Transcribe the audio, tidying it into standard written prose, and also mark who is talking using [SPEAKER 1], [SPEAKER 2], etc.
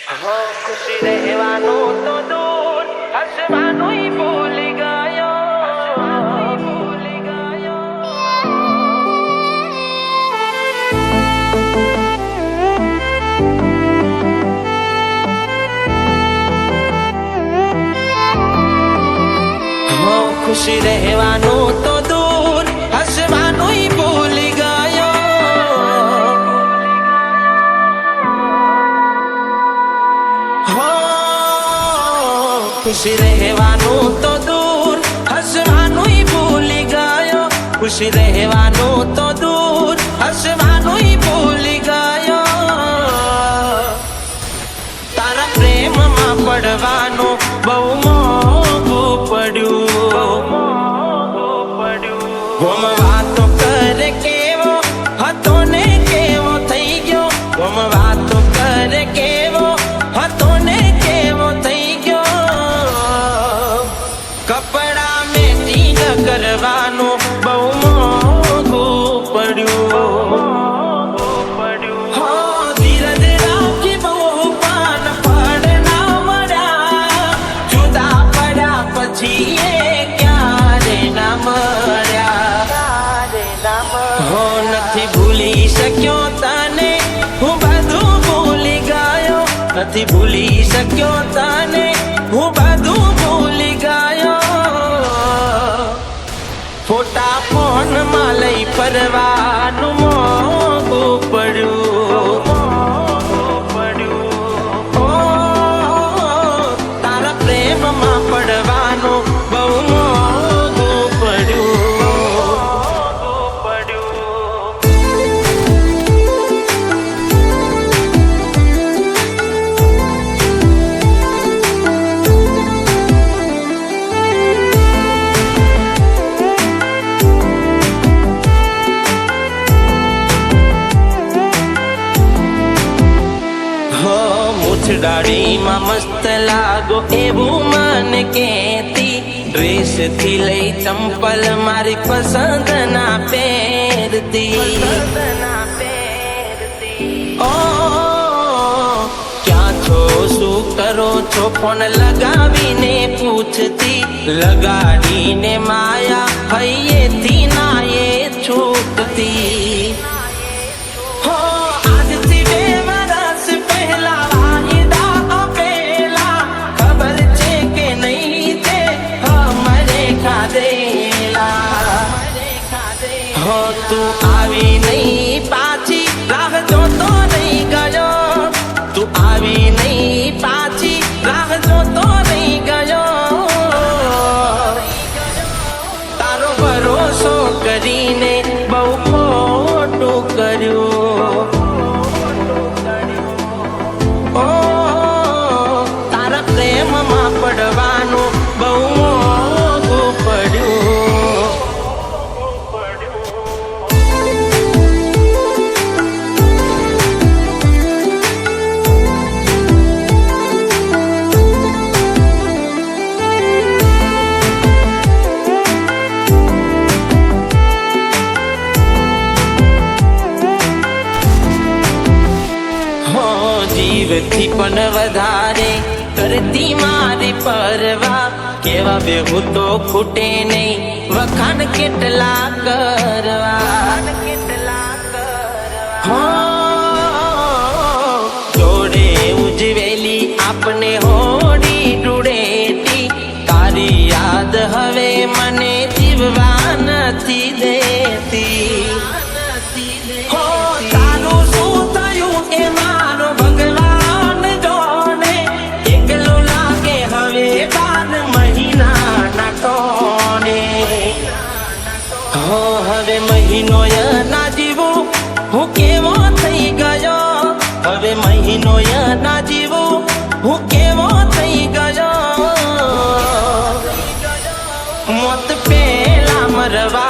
[SPEAKER 1] हो खुशी रहवाનું તો દૂર હસવાનું ભૂલી ગયો हो खुशी રહેવાનું તો દૂર હસવાનું ભૂલી ગયો हो खुशी રહેવાનું તો દૂર હસવાનું ભૂલી ગયો खुशी રહેવાનું તો દૂર હસવાનું ભૂલી ગયો તારા પ્રેમમાં પડવાનું બહુ મોંઘું પડ્યું ગમ વાતો કરે કેવો હતો ને કેવો થઈ ગયો ગમ વાતો કરે કેવો હતો ને કેવો થઈ ગયો કપડા મેચી ન કરવાનું બહુ મોંઘું પડ્યું હો ધીરજ રાખી બહુ પાન પડ ના મળ્યા જુદા પડ્યા પછી એ ક્યારે ના મળ્યા હો નથી ભૂલી શક્યો તને હું બધું ભૂલી ગયો નથી ભૂલી શક્યો તને હું બધું ભૂલી ગયો ફોટા ફોનમાં લઈ ફરવાનું મોંઘું પડ્યું ઓ તારા પ્રેમમાં પડવાનું બહુ મોંઘું પડ્યું દાડીમાં મસ્ત લાગો એવું મને કહેતી ડ્રેસ થી લઈ ચંપલ મારી પસંદ ના પહેરતી ઓ ક્યાં છો શું કરો છો ફોન લગાવીને પૂછતી લગાડીને માયા હૈયેથી ના એ છૂટતી હો આજથી 2 વર્ષ પહેલા हो तू આવી નહીં પાછી રાહ જોતો નહીં ગયો તું આવી નહીં પાછી રાહ જોતો નહીં ગયો તારો ભરોસો કરીને બહુ ખોટું કર્યું ઓ તારા પ્રેમમાં પડવાનું બહુ મોંઘું પડ્યું જીવથી પણ વધારે કરતી મારી પરવા કેવા બેહું તો ખૂટે નહીં વખાણ કેટલા કરવા હો જોડે ઉજવેલી આપને હોડી ડૂડેટી તારી યાદ હવે મને જીવવા નથી દેતી હો તારું શું થયું એ મારો ભગવાન જોને એકલો લાગે હવે 12 મહિનાના કોને હો હવે મહિનો ના જીવું હું કેવો થઈ ગયો હવે મહિનો ના જીવું હું કેવો થઈ ગયો મોત પેલા મરવા